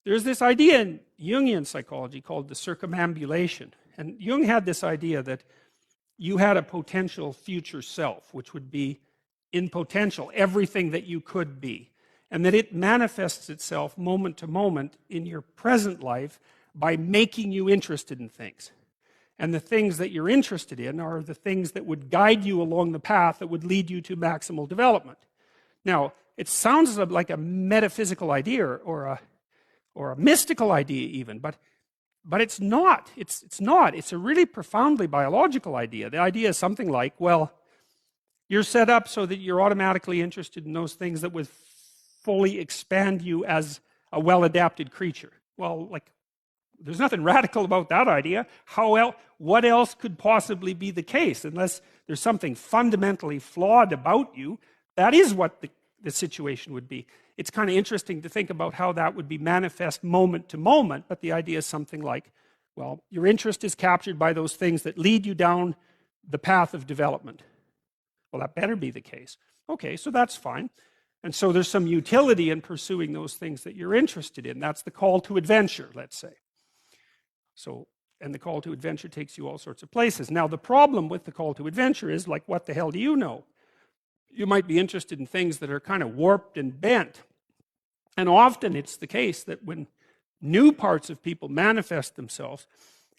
there's this idea in Jungian psychology called the circumambulation. And Jung had this idea that you had a potential future self, which would be in potential everything that you could be. And that it manifests itself moment to moment in your present life by making you interested in things. And the things that you're interested in are the things that would guide you along the path that would lead you to maximal development. Now, it sounds like a metaphysical idea or a mystical idea even, but it's not. It's not. It's a really profoundly biological idea. The idea is something like, well, you're set up so that you're automatically interested in those things that would fully expand you as a well-adapted creature. Well, like, there's nothing radical about that idea. What else could possibly be the case? Unless there's something fundamentally flawed about you, that is what the situation would be. It's kind of interesting to think about how that would be manifest moment to moment, but the idea is something like, well, your interest is captured by those things that lead you down the path of development. Well, that better be the case. Okay, so that's fine. And so there's some utility in pursuing those things that you're interested in. That's the call to adventure, let's say. So, and the call to adventure takes you all sorts of places. Now, the problem with the call to adventure is, like, what the hell do you know? You might be interested in things that are kind of warped and bent. And often it's the case that when new parts of people manifest themselves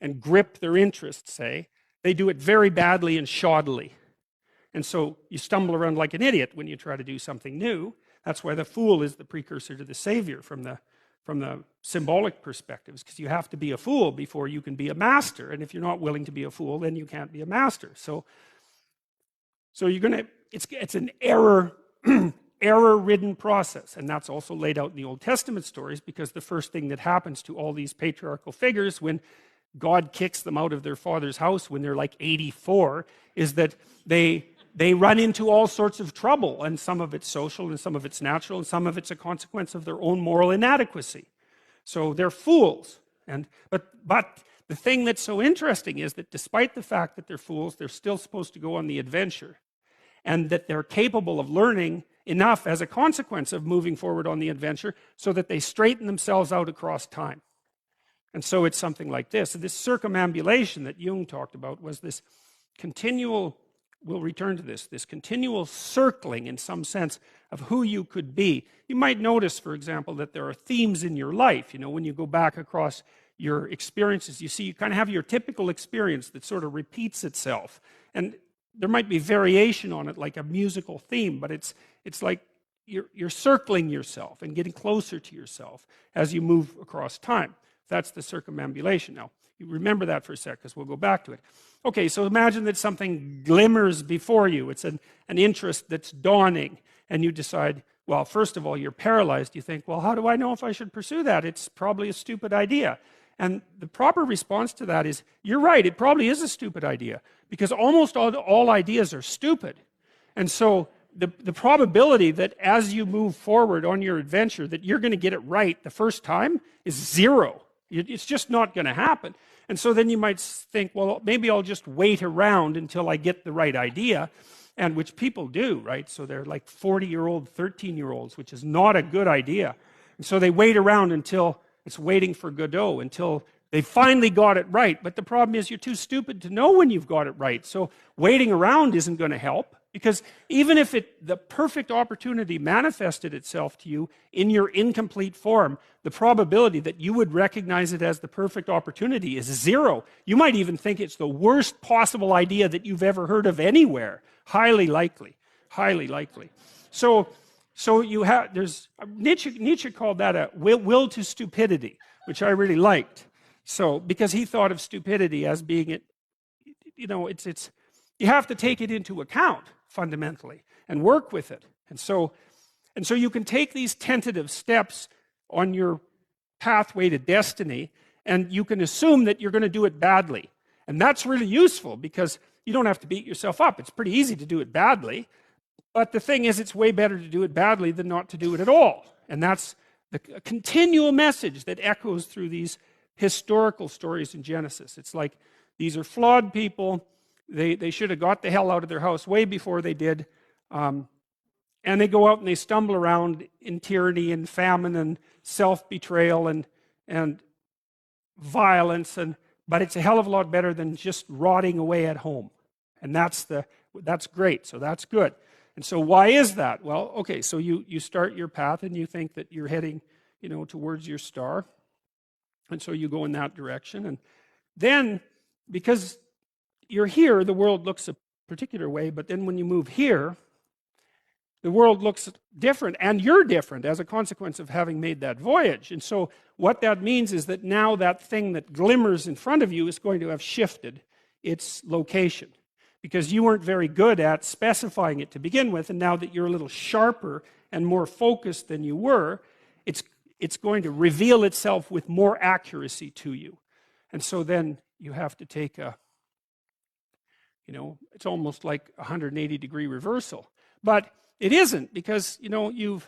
and grip their interests, say, they do it very badly and shoddily. And so you stumble around like an idiot when you try to do something new. That's why the fool is the precursor to the savior from the symbolic perspectives, because you have to be a fool before you can be a master. And if you're not willing to be a fool, then you can't be a master. So you're going to, it's an error-ridden process. And that's also laid out in the Old Testament stories, because the first thing that happens to all these patriarchal figures when God kicks them out of their father's house when they're like 84 is that they run into all sorts of trouble, and some of it's social, and some of it's natural, and some of it's a consequence of their own moral inadequacy. So they're fools. But the thing that's so interesting is that despite the fact that they're fools, they're still supposed to go on the adventure, and that they're capable of learning enough as a consequence of moving forward on the adventure so that they straighten themselves out across time. And so it's something like this. So this circumambulation that Jung talked about was this continual, we'll return to this continual circling in some sense of who you could be. You might notice, for example, that there are themes in your life. You know, when you go back across your experiences, you see you kind of have your typical experience that sort of repeats itself. And there might be variation on it, like a musical theme, but it's like you're circling yourself and getting closer to yourself as you move across time. That's the circumambulation. Now, you remember that for a sec, because we'll go back to it. Okay, so imagine that something glimmers before you. It's an interest that's dawning, and you decide, well, first of all, you're paralyzed. You think, well, how do I know if I should pursue that? It's probably a stupid idea. And the proper response to that is, you're right, it probably is a stupid idea, because almost all ideas are stupid. And so the probability that as you move forward on your adventure that you're going to get it right the first time is zero. It's just not going to happen. And so then you might think, well, maybe I'll just wait around until I get the right idea, and which people do, right? So they're like 40-year-old, 13-year-olds, which is not a good idea. And so they wait around until it's waiting for Godot, until they finally got it right. But the problem is you're too stupid to know when you've got it right. So waiting around isn't going to help, because even if the perfect opportunity manifested itself to you in your incomplete form, the probability that you would recognize it as the perfect opportunity is zero. You might even think it's the worst possible idea that you've ever heard of anywhere. Highly likely. Highly likely. So you have, there's, Nietzsche called that a will to stupidity, which I really liked. So, because he thought of stupidity as being it, you know, it's you have to take it into account fundamentally and work with it. And so you can take these tentative steps on your pathway to destiny, and you can assume that you're going to do it badly. And that's really useful, because you don't have to beat yourself up. It's pretty easy to do it badly. But the thing is, it's way better to do it badly than not to do it at all. And that's the continual message that echoes through these historical stories in Genesis. It's like, these are flawed people. They should have got the hell out of their house way before they did. And they go out and they stumble around in tyranny and famine and self-betrayal. And and violence, but it's a hell of a lot better than just rotting away at home. And that's great, so that's good. And so why is that? Well, okay, so you start your path and you think that you're heading, towards your star. And so you go in that direction. And then, because you're here, the world looks a particular way, but then when you move here, the world looks different, and you're different as a consequence of having made that voyage. And so what that means is that now that thing that glimmers in front of you is going to have shifted its location, because you weren't very good at specifying it to begin with, and now that you're a little sharper and more focused than you were, it's going to reveal itself with more accuracy to you. And so then you have to take it's almost like a 180-degree reversal. But it isn't, because, you've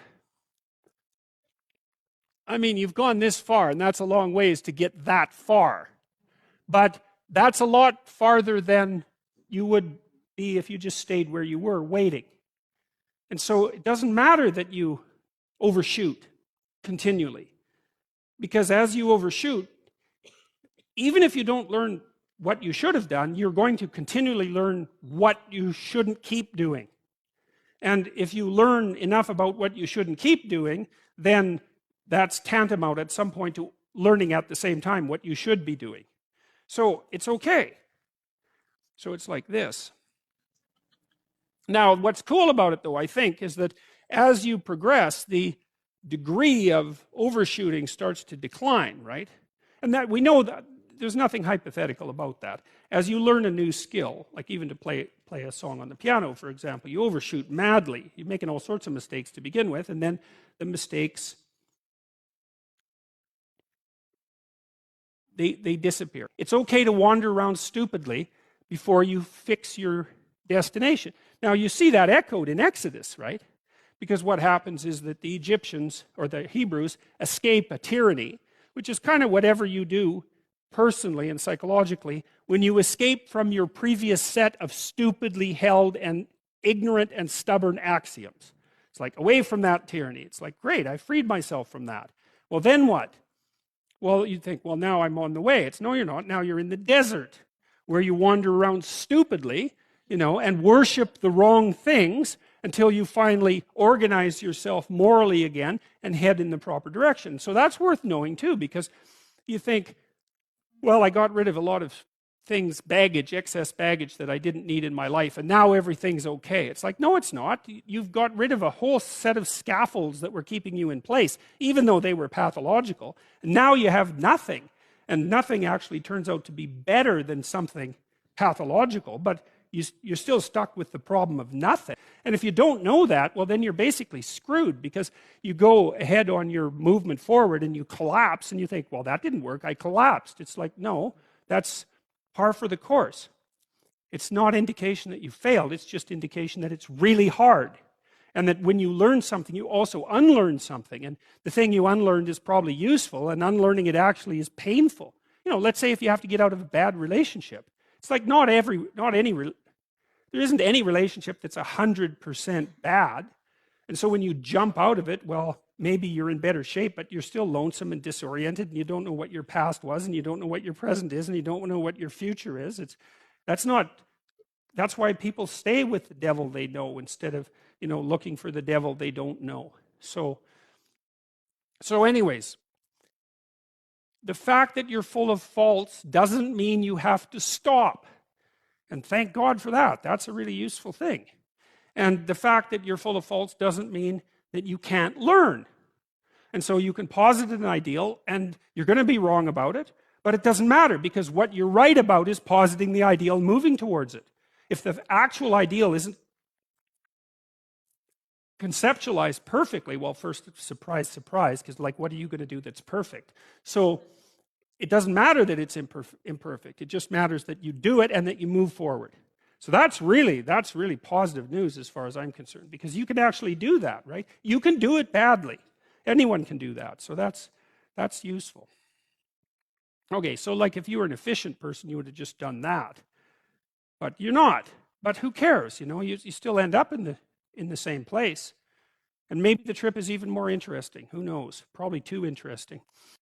gone this far, and that's a long ways to get that far. But that's a lot farther than you would be if you just stayed where you were, waiting. And so it doesn't matter that you overshoot continually, because as you overshoot, even if you don't learn what you should have done, you're going to continually learn what you shouldn't keep doing. And if you learn enough about what you shouldn't keep doing, then that's tantamount at some point to learning at the same time what you should be doing. So it's okay. So it's like this. Now, what's cool about it, though, I think, is that as you progress, the degree of overshooting starts to decline, right? And that we know that there's nothing hypothetical about that. As you learn a new skill, like even to play a song on the piano, for example, you overshoot madly. You're making all sorts of mistakes to begin with, and then the mistakes, they disappear. It's okay to wander around stupidly before you fix your destination. Now, you see that echoed in Exodus, right? Because what happens is that the Egyptians, or the Hebrews, escape a tyranny, which is kind of whatever you do personally and psychologically when you escape from your previous set of stupidly held and ignorant and stubborn axioms. It's like, away from that tyranny. It's like, great, I freed myself from that. Well, then what? Well, you'd think, well, now I'm on the way. It's, no, you're not. Now you're in the desert, where you wander around stupidly, and worship the wrong things until you finally organize yourself morally again and head in the proper direction. So that's worth knowing too, because you think, well, I got rid of a lot of things, baggage, excess baggage that I didn't need in my life, and now everything's okay. It's like, no, it's not. You've got rid of a whole set of scaffolds that were keeping you in place, even though they were pathological. And now you have nothing, and nothing actually turns out to be better than something pathological, but you're still stuck with the problem of nothing. And if you don't know that, well, then you're basically screwed, because you go ahead on your movement forward and you collapse and you think, well, that didn't work, I collapsed. It's like, no, that's par for the course. It's not indication that you failed, it's just indication that it's really hard. And that when you learn something, you also unlearn something. And the thing you unlearned is probably useful, and unlearning it actually is painful. Let's say if you have to get out of a bad relationship. It's like there isn't any relationship that's 100% bad. And so when you jump out of it, well, maybe you're in better shape, but you're still lonesome and disoriented, and you don't know what your past was, and you don't know what your present is, and you don't know what your future is. That's why people stay with the devil they know instead of, looking for the devil they don't know. So anyways, the fact that you're full of faults doesn't mean you have to stop. And thank God for that. That's a really useful thing. And the fact that you're full of faults doesn't mean that you can't learn. And so you can posit an ideal, and you're going to be wrong about it, but it doesn't matter, because what you're right about is positing the ideal, moving towards it. If the actual ideal isn't conceptualized perfectly, well, first, surprise, surprise, because what are you going to do that's perfect? So it doesn't matter that it's imperfect. It just matters that you do it and that you move forward. So that's really positive news as far as I'm concerned, because you can actually do that, right? You can do it badly. Anyone can do that. So that's useful. Okay, so if you were an efficient person, you would have just done that. But you're not. But who cares? You still end up in the same place. And maybe the trip is even more interesting. Who knows? Probably too interesting.